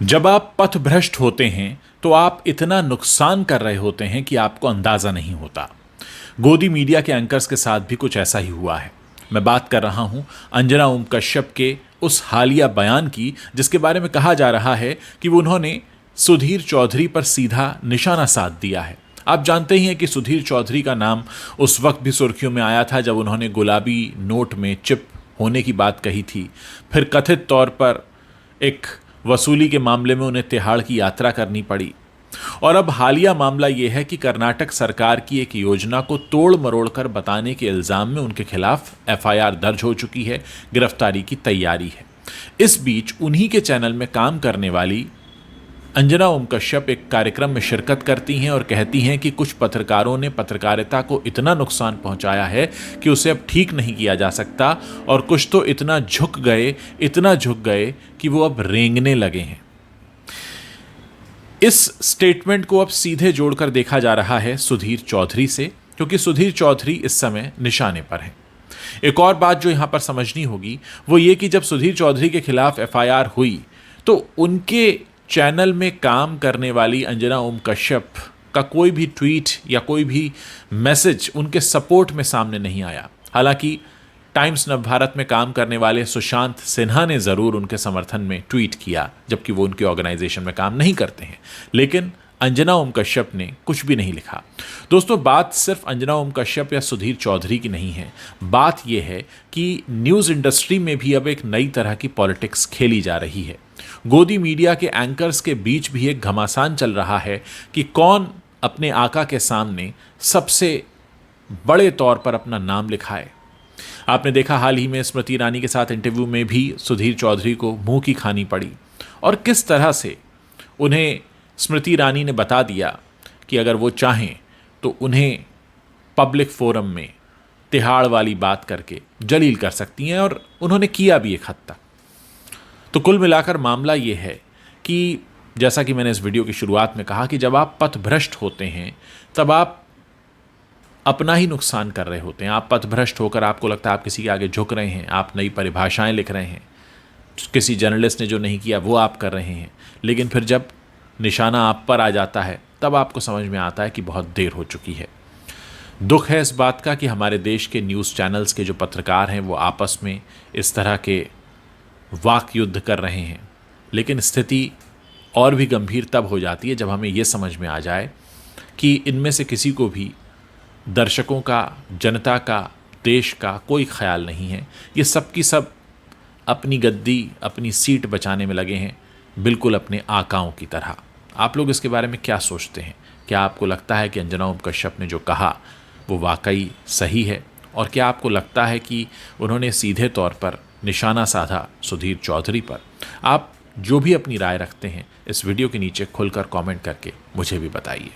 जब आप पथभ्रष्ट होते हैं तो आप इतना नुकसान कर रहे होते हैं कि आपको अंदाजा नहीं होता। गोदी मीडिया के एंकर्स के साथ भी कुछ ऐसा ही हुआ है। मैं बात कर रहा हूं अंजना ओम कश्यप के उस हालिया बयान की जिसके बारे में कहा जा रहा है कि वो उन्होंने सुधीर चौधरी पर सीधा निशाना साध दिया है। आप जानते ही हैं कि सुधीर चौधरी का नाम उस वक्त भी सुर्खियों में आया था जब उन्होंने गुलाबी नोट में चिप होने की बात कही थी। फिर कथित तौर पर एक वसूली के मामले में उन्हें तिहाड़ की यात्रा करनी पड़ी। और अब हालिया मामला यह है कि कर्नाटक सरकार की एक योजना को तोड़ मरोड़ कर बताने के इल्जाम में उनके खिलाफ एफआईआर दर्ज हो चुकी है, गिरफ्तारी की तैयारी है। इस बीच उन्हीं के चैनल में काम करने वाली अंजना ओम कश्यप एक कार्यक्रम में शिरकत करती हैं और कहती हैं कि कुछ पत्रकारों ने पत्रकारिता को इतना नुकसान पहुंचाया है कि उसे अब ठीक नहीं किया जा सकता, और कुछ तो इतना झुक गए कि वो अब रेंगने लगे हैं। इस स्टेटमेंट को अब सीधे जोड़कर देखा जा रहा है सुधीर चौधरी से, क्योंकि सुधीर चौधरी इस समय निशाने पर हैं। एक और बात जो यहां पर समझनी होगी वो ये कि जब सुधीर चौधरी के खिलाफ एफआईआर हुई तो उनके चैनल में काम करने वाली अंजना ओम कश्यप का कोई भी ट्वीट या कोई भी मैसेज उनके सपोर्ट में सामने नहीं आया। हालांकि टाइम्स नवभारत में काम करने वाले सुशांत सिन्हा ने ज़रूर उनके समर्थन में ट्वीट किया, जबकि वो उनके ऑर्गेनाइजेशन में काम नहीं करते हैं। लेकिन अंजना ओम कश्यप ने कुछ भी नहीं लिखा। दोस्तों, बात सिर्फ अंजना ओम कश्यप या सुधीर चौधरी की नहीं है। बात यह है कि न्यूज़ इंडस्ट्री में भी अब एक नई तरह की पॉलिटिक्स खेली जा रही है। गोदी मीडिया के एंकर्स के बीच भी एक घमासान चल रहा है कि कौन अपने आका के सामने सबसे बड़े तौर पर अपना नाम लिखाए। आपने देखा हाल ही में स्मृति ईरानी के साथ इंटरव्यू में भी सुधीर चौधरी को मुंह की खानी पड़ी, और किस तरह से उन्हें स्मृति ईरानी ने बता दिया कि अगर वो चाहें तो उन्हें पब्लिक फोरम में तिहाड़ वाली बात करके जलील कर सकती हैं, और उन्होंने किया भी एक हद तक। तो कुल मिलाकर मामला ये है कि जैसा कि मैंने इस वीडियो की शुरुआत में कहा कि जब आप पथभ्रष्ट होते हैं तब आप अपना ही नुकसान कर रहे होते हैं। आप पथभ्रष्ट होकर आपको लगता है आप किसी के आगे झुक रहे हैं, आप नई परिभाषाएं लिख रहे हैं, किसी जर्नलिस्ट ने जो नहीं किया वो आप कर रहे हैं। लेकिन फिर जब निशाना आप पर आ जाता है तब आपको समझ में आता है कि बहुत देर हो चुकी है। दुख है इस बात का कि हमारे देश के न्यूज़ चैनल्स के जो पत्रकार हैं वो आपस में इस तरह के वाक युद्ध कर रहे हैं। लेकिन स्थिति और भी गंभीर तब हो जाती है जब हमें ये समझ में आ जाए कि इनमें से किसी को भी दर्शकों का, जनता का, देश का कोई ख्याल नहीं है। ये सब की सब अपनी गद्दी, अपनी सीट बचाने में लगे हैं, बिल्कुल अपने आकाओं की तरह। आप लोग इसके बारे में क्या सोचते हैं? क्या आपको लगता है कि अंजना ओम कश्यप ने जो कहा वो वाकई सही है? और क्या आपको लगता है कि उन्होंने सीधे तौर पर निशाना साधा सुधीर चौधरी पर? आप जो भी अपनी राय रखते हैं इस वीडियो के नीचे खुलकर कमेंट करके मुझे भी बताइए।